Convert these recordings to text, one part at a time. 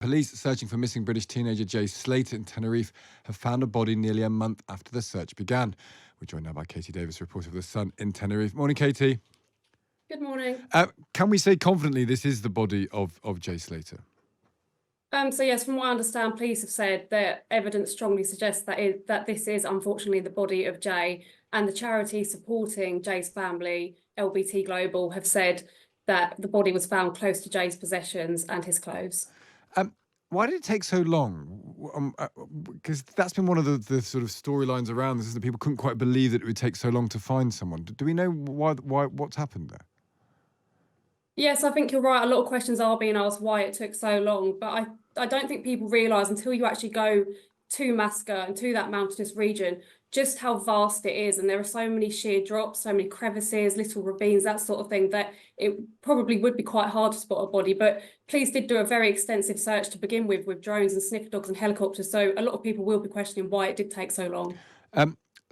Police searching for missing British teenager Jay Slater in Tenerife have found a body nearly a month after the search began. We're joined now by Katy Davis, reporter of The Sun in Tenerife. Morning, Katy. Good morning. Can we say confidently this is the body of Jay Slater? So yes, from what I understand, police have said that evidence strongly suggests that this is unfortunately the body of Jay, and the charity supporting Jay's family, LBT Global, have said that the body was found close to Jay's possessions and his clothes. Why did it take so long? Because that's been one of the sort of storylines around this, is that people couldn't quite believe that it would take so long to find someone. Do we know why what's happened there? Yes, I think you're right. A lot of questions are being asked why it took so long, but I don't think people realise until you actually go to Masca and to that mountainous region just how vast it is. And there are so many sheer drops, so many crevices, little ravines, that sort of thing, that it probably would be quite hard to spot a body. But police did do a very extensive search to begin with drones and sniffer dogs and helicopters. So a lot of people will be questioning why it did take so long.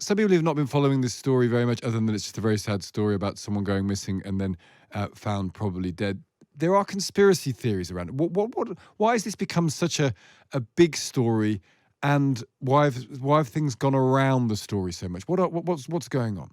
Some people have not been following this story very much, other than it's just a very sad story about someone going missing and then found probably dead. There are conspiracy theories around it. Why has this become such a big story, and why have things gone around the story so much? What's going on?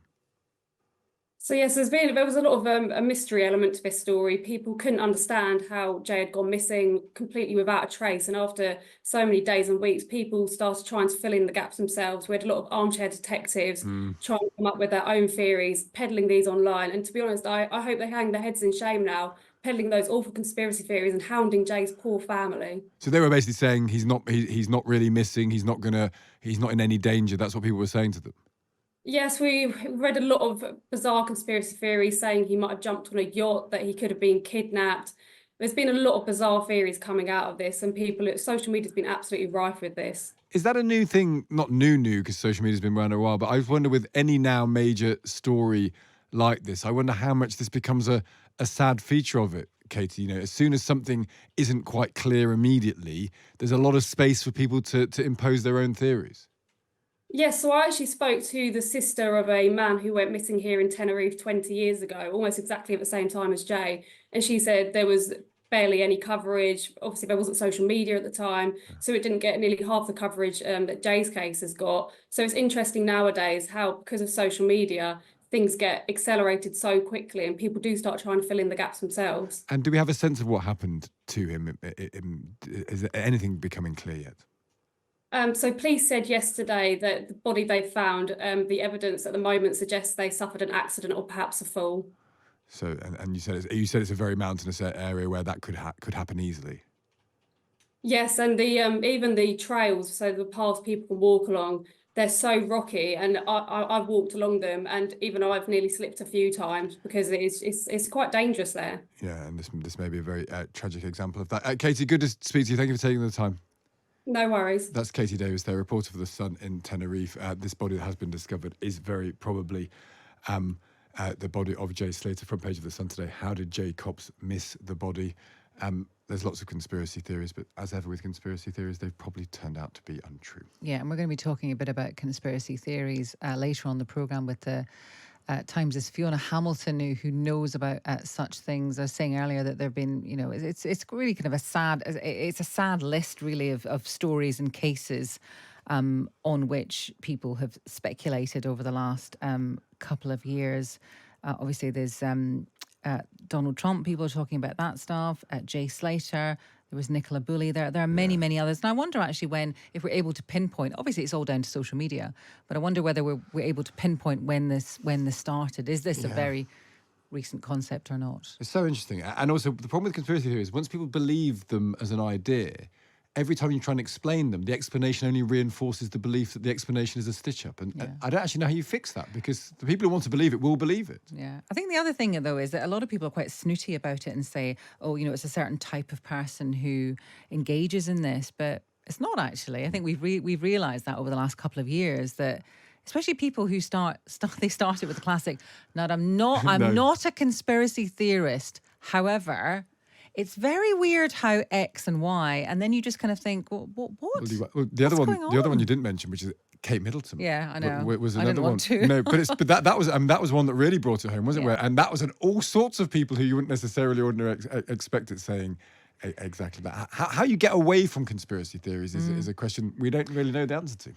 So yes, there was a lot of a mystery element to this story. People couldn't understand how Jay had gone missing completely without a trace. And after so many days and weeks, people started trying to fill in the gaps themselves. We had a lot of armchair detectives trying to come up with their own theories, peddling these online. And to be honest, I hope they hang their heads in shame now, peddling those awful conspiracy theories and hounding Jay's poor family. So they were basically saying he's not really missing. He's not in any danger. That's what people were saying to them. Yes, we read a lot of bizarre conspiracy theories saying he might have jumped on a yacht, that he could have been kidnapped. There's been a lot of bizarre theories coming out of this, and social media's been absolutely rife with this. Is that a new thing? Not new, because social media's been around a while, but I wonder with any now major story like this, I wonder how much this becomes a sad feature of it, Katy. You know, as soon as something isn't quite clear immediately, there's a lot of space for people to impose their own theories. Yes, so I actually spoke to the sister of a man who went missing here in Tenerife 20 years ago, almost exactly at the same time as Jay. And she said there was barely any coverage. Obviously, there wasn't social media at the time, so it didn't get nearly half the coverage that Jay's case has got. So it's interesting nowadays how, because of social media, things get accelerated so quickly and people do start trying to fill in the gaps themselves. And do we have a sense of what happened to him? Is there anything becoming clear yet? So police said yesterday that the body they found, the evidence at the moment suggests they suffered an accident or perhaps a fall. So, and you said it's a very mountainous area where that could happen easily. Yes, and the even the trails, so the paths people can walk along, they're so rocky, and I've walked along them, and even I've nearly slipped a few times because it's quite dangerous there. Yeah, and this may be a very tragic example of that. Katy, good to speak to you. Thank you for taking the time. No worries. That's Katy Davis, their reporter for The Sun in Tenerife. This body that has been discovered is very probably the body of Jay Slater. Front page of The Sun today. How did Jay cops miss the body? There's lots of conspiracy theories, but as ever with conspiracy theories, they've probably turned out to be untrue. Yeah, and we're going to be talking a bit about conspiracy theories later on the programme with the Times' Fiona Hamilton, who knows about such things. I was saying earlier that there've been, it's really kind of a sad list really of stories and cases on which people have speculated over the last couple of years. Obviously, there's Donald Trump, people are talking about that stuff, Jay Slater. There was Nicola Bulley. There are many others. And I wonder actually if we're able to pinpoint, obviously it's all down to social media, but I wonder whether we're able to pinpoint when this started. Is this a very recent concept or not? It's so interesting. And also the problem with conspiracy theories, once people believe them as an idea, every time you try and explain them, the explanation only reinforces the belief that the explanation is a stitch-up. And I don't actually know how you fix that, because the people who want to believe it will believe it. Yeah. I think the other thing, though, is that a lot of people are quite snooty about it and say, oh, it's a certain type of person who engages in this. But it's not actually. I think we've realised that over the last couple of years that especially people who they started with the classic, "No, I'm not a conspiracy theorist. However, it's very weird how X and Y," and then you just kind of think, well, what? Well, the other one you didn't mention, which is Kate Middleton. Yeah, I know. Was another I didn't one. Want to. No, but that was one that really brought it home, wasn't it? And that was all sorts of people who you wouldn't necessarily ordinarily expect it saying Exactly that. How you get away from conspiracy theories is a question we don't really know the answer to.